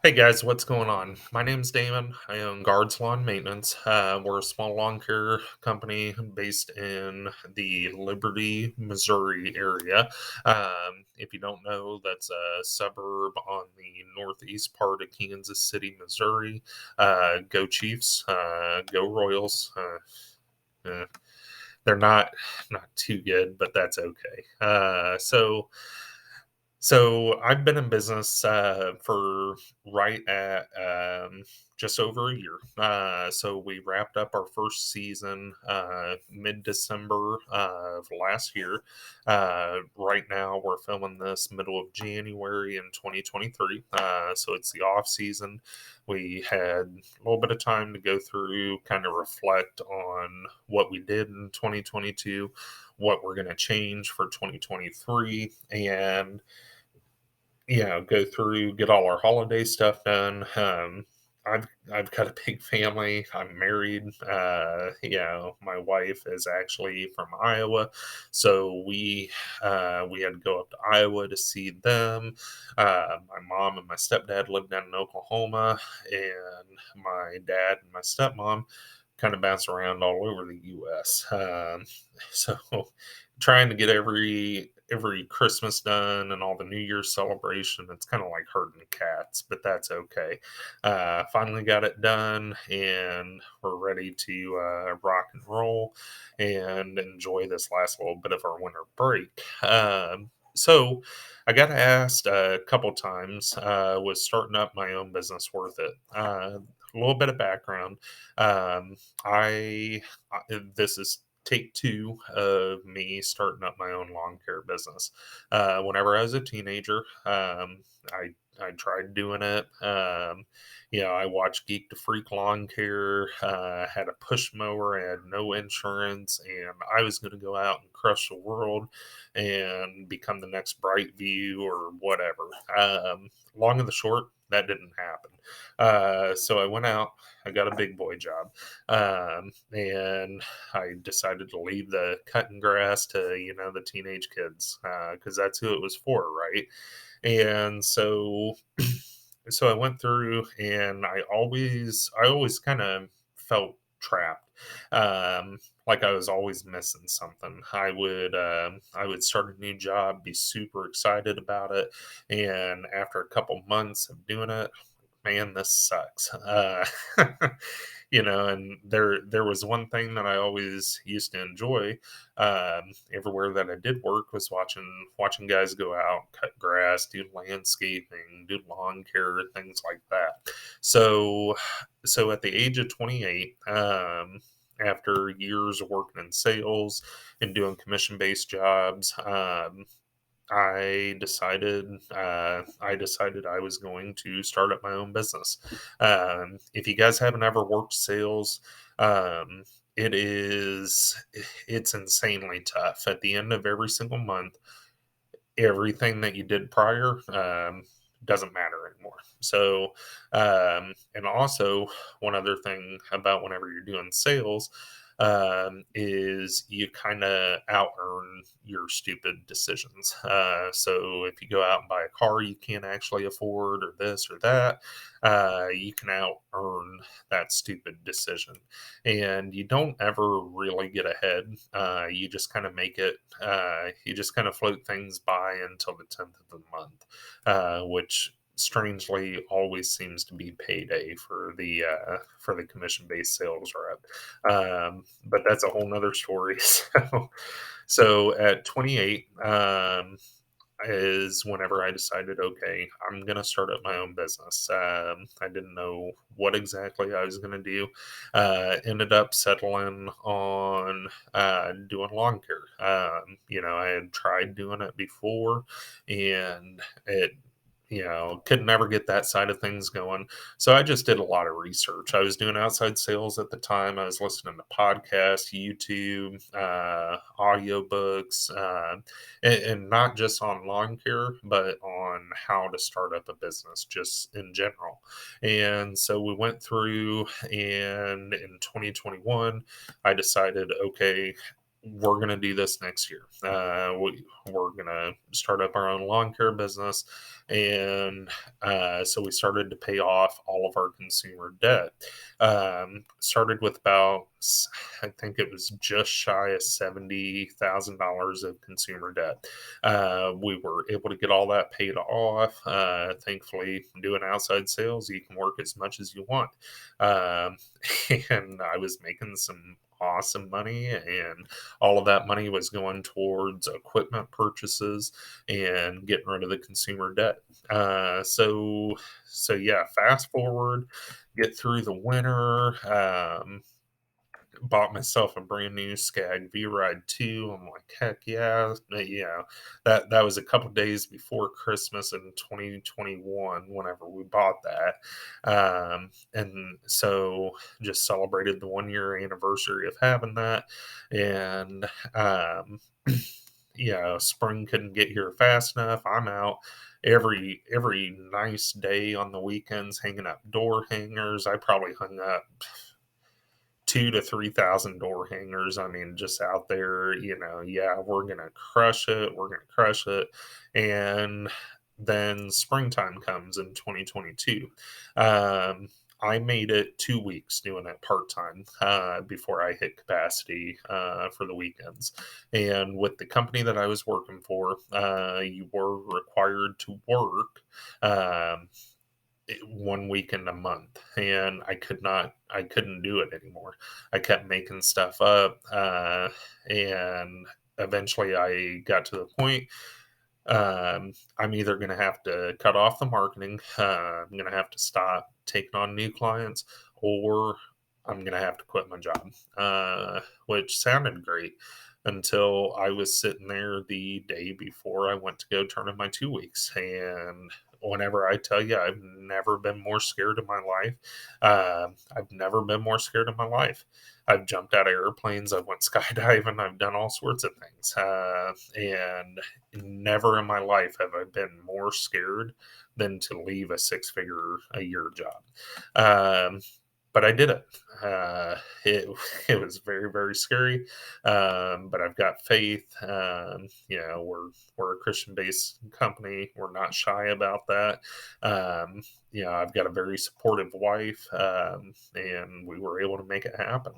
Hey guys, what's going on? My name's Damon. I own Guards Lawn Maintenance. We're a small lawn care company based in the Liberty, Missouri area. If you don't know, that's a suburb on the northeast part of Kansas City, Missouri. Go Chiefs, go Royals. Eh, they're not too good, but that's okay. So I've been in business for right at just over a year. So we wrapped up our first season mid-December of last year. Right now we're filming this middle of January in 2023. So it's the off season. We had a little bit of time to go through, kind of reflect on what we did in 2022, what we're going to change for 2023, and go through, get all our holiday stuff done. I've got a big family. I'm married. My wife is actually from Iowa, so we had to go up to Iowa to see them. My mom and my stepdad lived down in Oklahoma, and my dad and my stepmom kind of bounce around all over the U.S. So trying to get every Christmas done and all the New Year's celebration. It's kind of like herding cats, but that's okay. Finally got it done, and we're ready to rock and roll and enjoy this last little bit of our winter break. So I got asked a couple times, was starting up my own business worth it? A little bit of background. Um, this is take two of me starting up my own lawn care business. Whenever I was a teenager, I tried doing it. I watched Geek to Freak Lawn Care, had a push mower, I had no insurance, and I was going to go out and crush the world and become the next Brightview or whatever. Long and the short, that didn't happen. So I went out, I got a big boy job, and I decided to leave the cutting grass to the teenage kids because that's who it was for, right? And so I went through, and I always kind of felt trapped, like I was always missing something. I would start a new job, be super excited about it, and after a couple months of doing it, man, this sucks. And there was one thing that I always used to enjoy. Everywhere that I did work was watching guys go out, cut grass, do landscaping, do lawn care, things like that. So so at the age of 28, after years of working in sales and doing commission based jobs, I decided I was going to start up my own business. If you guys haven't ever worked sales, um, it is it's insanely tough. At the end of every single month, everything that you did prior doesn't matter anymore. So, and also one other thing about whenever you're doing sales is you kind of out earn your stupid decisions. So if you go out and buy a car you can't actually afford, or this or that, you can out earn that stupid decision, and you don't ever really get ahead. You just kind of make it. You just kind of float things by until the 10th of the month, which strangely always seems to be payday for the commission based sales rep. But that's a whole nother story. So at 28, is whenever I decided, okay, I'm gonna start up my own business. I didn't know what exactly I was gonna do. Ended up settling on doing lawn care. I had tried doing it before, and it could never get that side of things going. So I just did a lot of research. I was doing outside sales at the time. I was listening to podcasts, YouTube, audiobooks, and not just on lawn care, but on how to start up a business just in general. And so we went through, and in 2021, I decided, okay, we're going to do this next year. We're going to start up our own lawn care business. And so we started to pay off all of our consumer debt. Started with I think it was just shy of $70,000 of consumer debt. We were able to get all that paid off. Thankfully, doing outside sales, you can work as much as you want. Um, and I was making some awesome money, and all of that money was going towards equipment purchases and getting rid of the consumer debt. So yeah, fast forward, get through the winter. Bought myself a brand new Skag V-Ride 2. I'm like, heck yeah. That was a couple days before Christmas in 2021 whenever we bought that. And so just celebrated the 1 year anniversary of having that. And spring couldn't get here fast enough. I'm out every nice day on the weekends hanging up door hangers. I probably hung up 2 to 3,000 door hangers. I mean, just out there, yeah, we're gonna crush it. We're gonna crush it. And then springtime comes in 2022. Um, I made it 2 weeks doing it part time before I hit capacity for the weekends. And with the company that I was working for, you were required to work. Um, 1 weekend a month, and I couldn't do it anymore. I kept making stuff up, and eventually I got to the point. I'm either going to have to cut off the marketing, I'm going to have to stop taking on new clients, or I'm going to have to quit my job, which sounded great until I was sitting there the day before I went to go turn in my 2 weeks. And whenever I tell you, I've never been more scared in my life. I've never been more scared in my life. I've jumped out of airplanes. I've went skydiving. I've done all sorts of things. And never in my life have I been more scared than to leave a six-figure a year job. Um, but I did it. It it was very, very scary, but I've got faith. We're a Christian-based company. We're not shy about that. I've got a very supportive wife, and we were able to make it happen.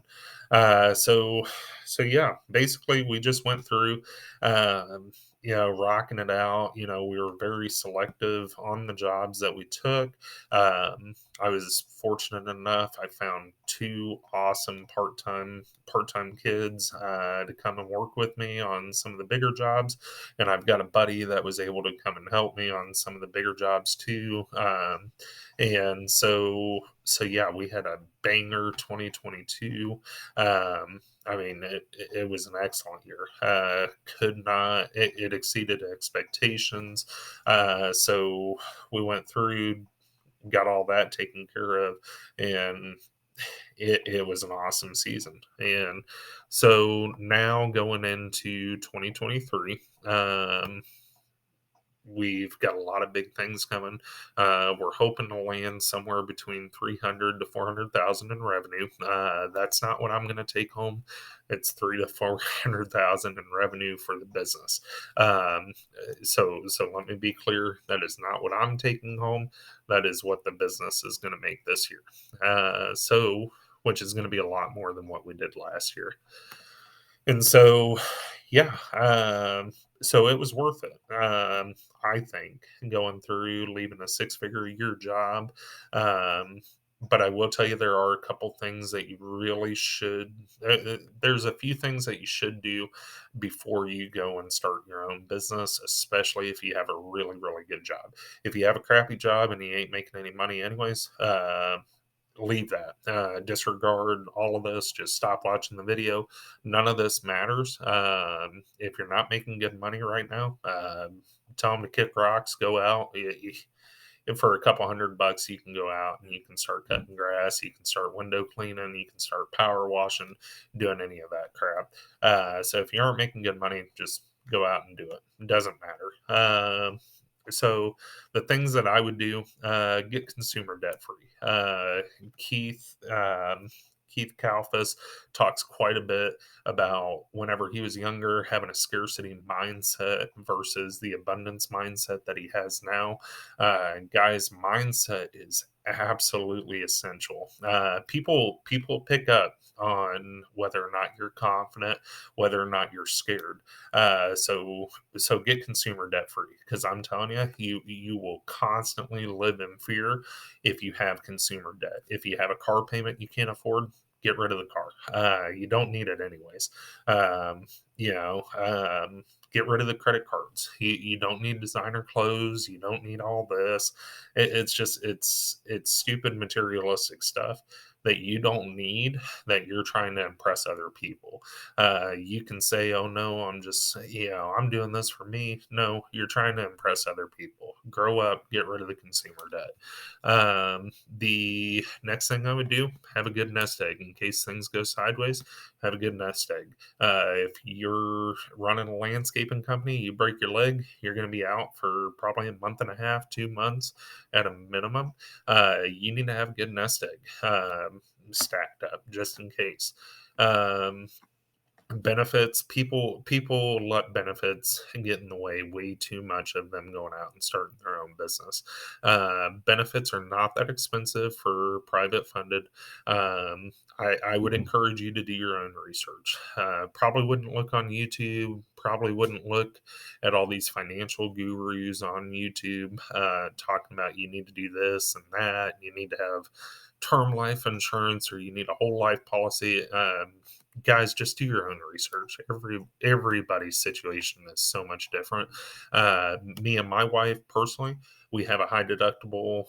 Uh, so so yeah, basically we just went through. Um, Rocking it out. We were very selective on the jobs that we took. I was fortunate enough. I found two awesome part time kids to come and work with me on some of the bigger jobs, and I've got a buddy that was able to come and help me on some of the bigger jobs too. And so yeah, we had a banger 2022. I mean, it was an excellent year. Could not it exceeded expectations. So we went through, got all that taken care of, and it was an awesome season. And so now going into 2023, we've got a lot of big things coming. We're hoping to land somewhere between 300 to 400,000 in revenue. That's not what I'm going to take home. It's 3 to 400,000 in revenue for the business. So let me be clear. That is not what I'm taking home. That is what the business is going to make this year. Which is going to be a lot more than what we did last year. And so, yeah, so it was worth it. I think going through leaving a six-figure a year job. Um, but I will tell you, there are a couple things that you really should. There's a few things that you should do before you go and start your own business, especially if you have a really, really good job. If you have a crappy job and you ain't making any money anyways, leave that. Disregard all of this. Just stop watching the video. None of this matters. If you're not making good money right now, tell them to kick rocks. Go out. For a couple $100, you can go out and you can start cutting grass. You can start window cleaning. You can start power washing, doing any of that crap. So if you aren't making good money, just go out and do it. It doesn't matter. So the things that I would do, get consumer debt free. Keith, Keith Kalfas talks quite a bit about whenever he was younger, having a scarcity mindset versus the abundance mindset that he has now. Guys, mindset is absolutely essential. People pick up on whether or not you're confident, whether or not you're scared. So get consumer debt free, because I'm telling you, you will constantly live in fear if you have consumer debt. If you have a car payment you can't afford, get rid of the car. You don't need it anyways. Um, you know, get rid of the credit cards. You don't need designer clothes. You don't need all this. It's just it's stupid materialistic stuff that you don't need, that you're trying to impress other people. You can say, "Oh no, I'm just I'm doing this for me." No, you're trying to impress other people. Grow up. Get rid of the consumer debt. The next thing I would do, have a good nest egg in case things go sideways. Have a good nest egg. If you're running a landscaping company, you break your leg, you're going to be out for probably a month and a half, 2 months at a minimum. You need to have a good nest egg stacked up just in case. Um, Benefits, people let benefits get in the way too much of them going out and starting their own business. Benefits are not that expensive for private funded. I would encourage you to do your own research. Probably wouldn't look on YouTube, probably wouldn't look at all these financial gurus on YouTube talking about you need to do this and that, you need to have term life insurance, or you need a whole life policy. Guys, just do your own research. Everybody's situation is so much different. Me and my wife personally, we have a high deductible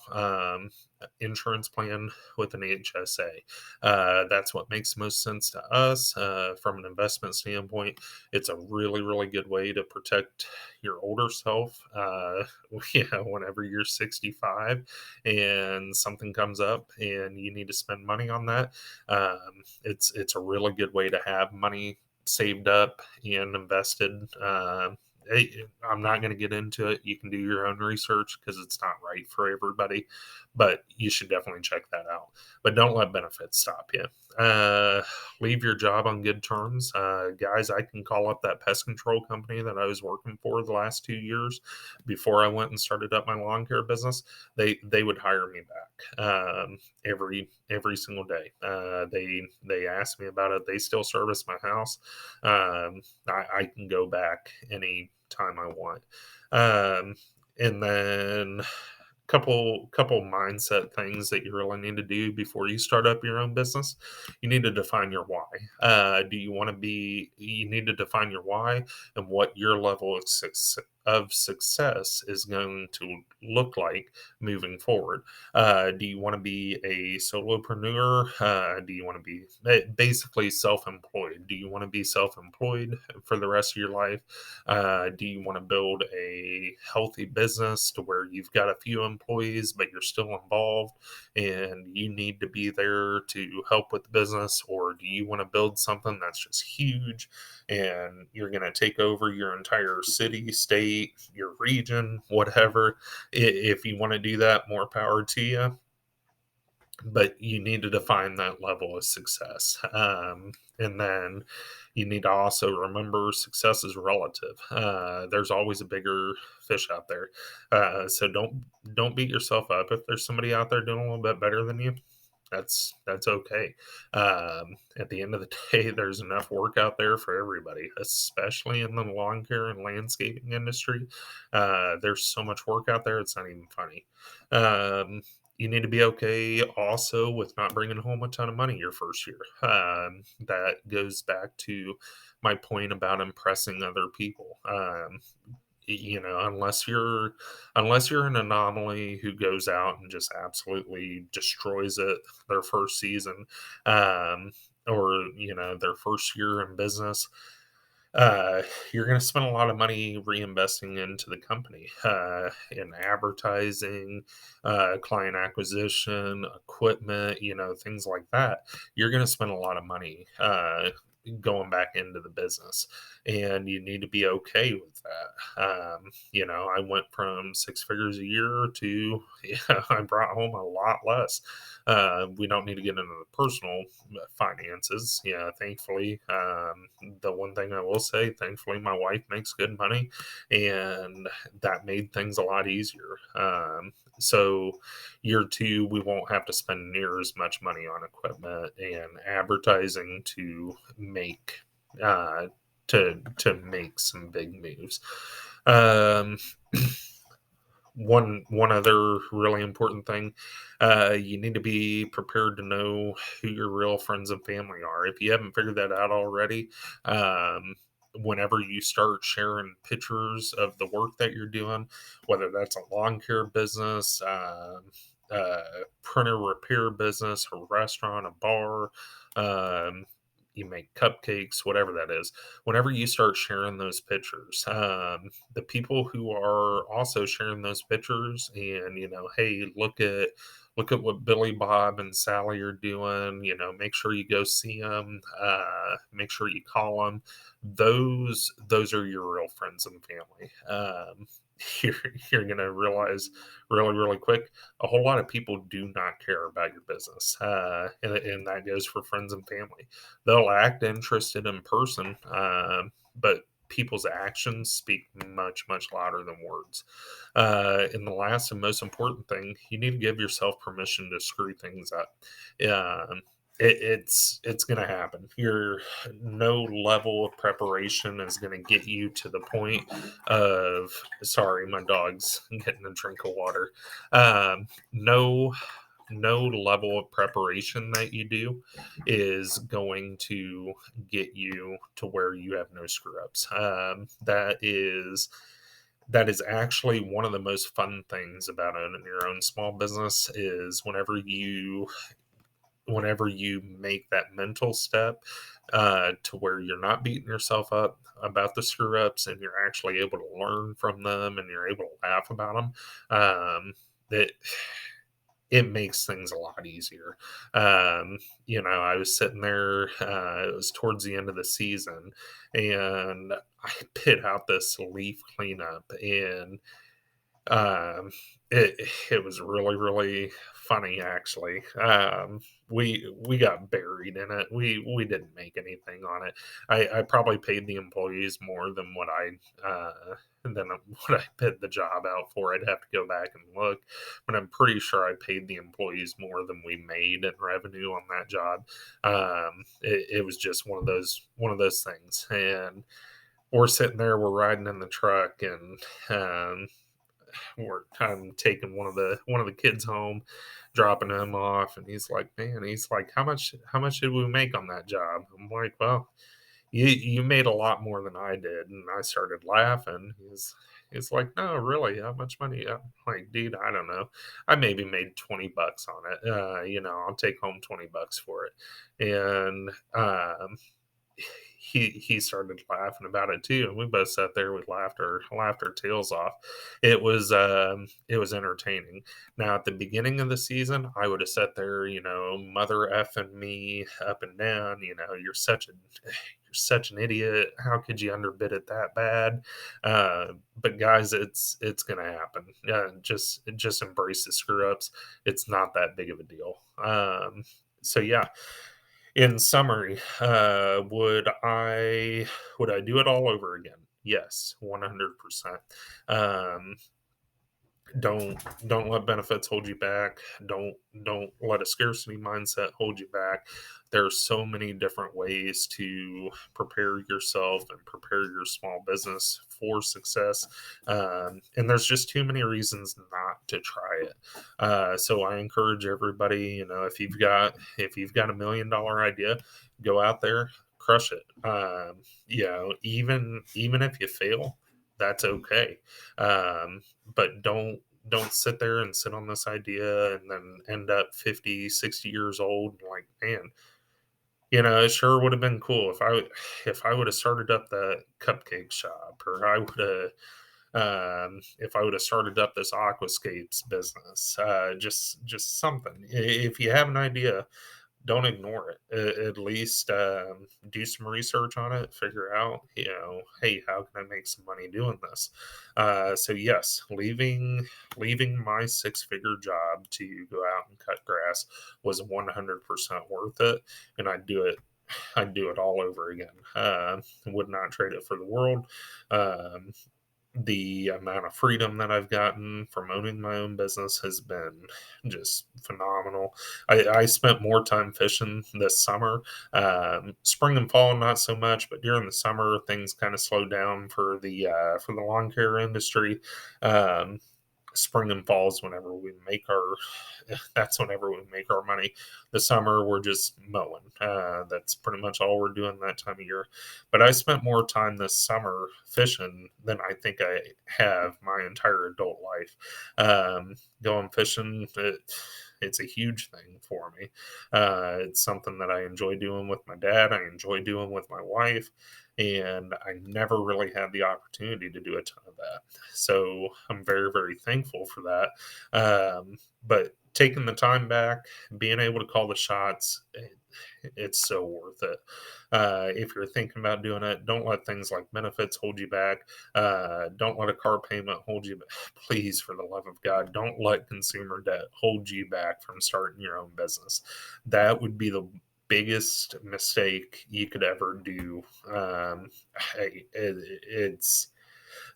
insurance plan with an HSA. That's what makes most sense to us from an investment standpoint. It's a really good way to protect your older self. Whenever you're 65 and something comes up and you need to spend money on that, it's a really good way to have money saved up and invested. I'm not going to get into it. You can do your own research because it's not right for everybody, but you should definitely check that out. But don't let benefits stop you. Uh, Leave your job on good terms. Guys, I can call up that pest control company that I was working for the last 2 years before I went and started up my lawn care business. They would hire me back every single day. They ask me about it. They still service my house. I can go back any time I want. Um, and then couple mindset things that you really need to do before you start up your own business. You need to define your why. Do you want to be? You need to define your why and what your level of success is going to look like moving forward. Do you want to be a solopreneur? Do you want to be basically self-employed? Do you want to be self-employed for the rest of your life? Do you want to build a healthy business to where you've got a few employees, but you're still involved and you need to be there to help with the business? Or do you want to build something that's just huge and you're going to take over your entire city, state, your region, whatever? If you want to do that, more power to you, but you need to define that level of success. And then you need to also remember success is relative. There's always a bigger fish out there. So don't beat yourself up if there's somebody out there doing a little bit better than you. That's okay. At the end of the day, there's enough work out there for everybody, especially in the lawn care and landscaping industry. There's so much work out there; it's not even funny. Um, you need to be okay also with not bringing home a ton of money your first year. That goes back to my point about impressing other people. Unless you're an anomaly who goes out and just absolutely destroys it their first season, or their first year in business, uh, you're going to spend a lot of money reinvesting into the company, in advertising, client acquisition, equipment, things like that. You're going to spend a lot of money. going back into the business, and you need to be okay with that. I went from six figures a year to I brought home a lot less. We don't need to get into the personal finances. Yeah, thankfully, the one thing I will say, thankfully, my wife makes good money, and that made things a lot easier. So year two, we won't have to spend near as much money on equipment and advertising uh, to make some big moves. Um, one other really important thing, you need to be prepared to know who your real friends and family are. If you haven't figured that out already, whenever you start sharing pictures of the work that you're doing, whether that's a lawn care business, uh, printer repair business, a restaurant, a bar, um, you make cupcakes, whatever that is. Whenever you start sharing those pictures, the people who are also sharing those pictures, and hey, look at what Billy Bob and Sally are doing. Make sure you go see them. Make sure you call them. Those are your real friends and family. You're you're gonna realize really really quick, a whole lot of people do not care about your business, and that goes for friends and family. They'll act interested in person, but people's actions speak much much louder than words. And the last and most important thing, you need to give yourself permission to screw things up. um, it's going to happen. Your no level of preparation is going to get you to the point of, sorry, my dog's getting a drink of water. No level of preparation that you do is going to get you to where you have no screw ups. That is actually one of the most fun things about owning your own small business, is whenever you make that mental step, to where you're not beating yourself up about the screw ups, and you're actually able to learn from them, and you're able to laugh about them. That it makes things a lot easier. I was sitting there, it was towards the end of the season, and I put out this leaf cleanup, and um, it was really, really funny, actually. We got buried in it. We didn't make anything on it. I probably paid the employees more than what I bid the job out for. I'd have to go back and look, but I'm pretty sure I paid the employees more than we made in revenue on that job. It was just one of those things, and we're sitting there, we're riding in the truck, and I'm taking one of the kids home, dropping him off, and he's like, how much did we make on that job? I'm like, well, you made a lot more than I did, and I started laughing. He's like, no, really, how much money? I'm like, dude, I don't know. I maybe made $20 on it. I'll take home $20 for it, and he started laughing about it too, and we both sat there with laughed our tails off. It was entertaining. Now at the beginning of the season, I would have sat there, mother effing me up and down. You're such an idiot. How could you underbid it that bad? But guys, it's gonna happen. Just embrace the screw ups. It's not that big of a deal. So yeah, in summary, would I do it all over again? Yes, 100%. Um, don't don't let benefits hold you back. Don't let a scarcity mindset hold you back. There's so many different ways to prepare yourself and prepare your small business for success, and there's just too many reasons not to try it. So I encourage everybody, if you've got $1 million idea, go out there, crush it. Even if you fail, that's okay. But don't sit on this idea and then end up 50, 60 years old and like, man, it sure would have been cool if I would have started up the cupcake shop, or I would have if I would have started up this aquascapes business, just something. If you have an idea, don't ignore it. At least do some research on it, figure out, hey, how can I make some money doing this? So yes, leaving my six-figure job to go out and cut grass was 100% worth it, and I'd do it all over again. Would not trade it for the world. Um, the amount of freedom that I've gotten from owning my own business has been just phenomenal. I spent more time fishing this summer. Spring and fall, not so much, but during the summer, things kind of slowed down for the lawn care industry. Um, Spring and falls whenever we make our that's whenever we make our money. The summer we're just mowing. That's pretty much all we're doing that time of year. But I spent more time this summer fishing than I think I have my entire adult life. Going fishing, it's a huge thing for me. It's something that I enjoy doing with my dad. I enjoy doing with my wife, and I never really had the opportunity to do a ton of that. So I'm very, very thankful for that. But taking the time back, being able to call the shots, it's so worth it. If you're thinking about doing it, don't let things like benefits hold you back. Don't let a car payment hold you back. Please, for the love of God, don't let consumer debt hold you back from starting your own business. That would be the biggest mistake you could ever do. It's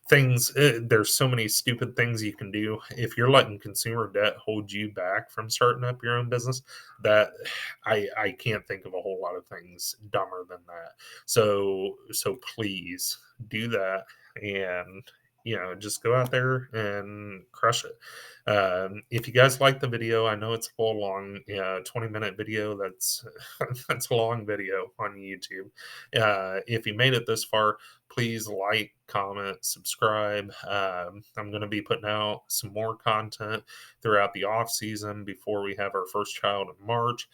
things there's so many stupid things you can do if you're letting consumer debt hold you back from starting up your own business. That I can't think of a whole lot of things dumber than that. So please do that, and just go out there and crush it. If you guys like the video, I know it's a little long, 20-minute video. That's that's a long video on YouTube. If you made it this far, please like, comment, subscribe. I'm going to be putting out some more content throughout the off season before we have our first child in March,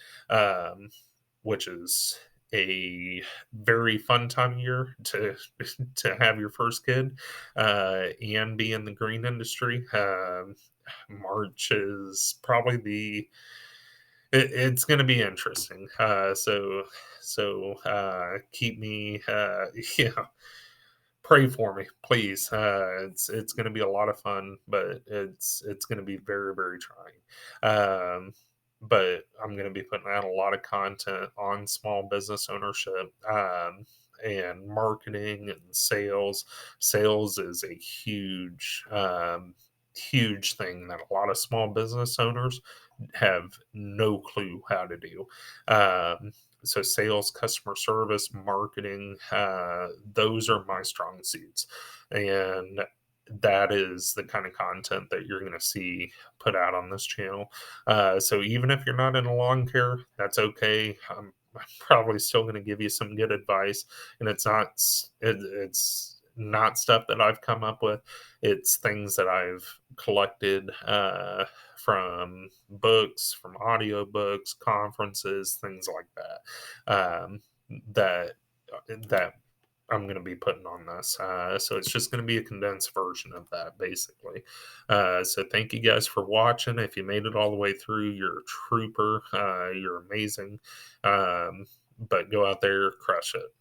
which is a very fun time of year to to have your first kid and be in the green industry. March is probably it's going to be interesting. So keep me, yeah, pray for me, please. It's going to be a lot of fun, but it's going to be very, very trying. But I'm going to be putting out a lot of content on small business ownership, and marketing and sales. Sales is a huge thing that a lot of small business owners have no clue how to do. So sales, customer service, marketing, those are my strong suits. And that is the kind of content that you're going to see put out on this channel. So even if you're not in lawn care, that's okay. I'm probably still going to give you some good advice, and it's not stuff that I've come up with. It's things that I've collected from books, from audiobooks, conferences, things like that. That that I'm going to be putting on this. So it's just going to be a condensed version of that, basically. So thank you guys for watching. If you made it all the way through, you're a trooper. You're amazing. But go out there, crush it.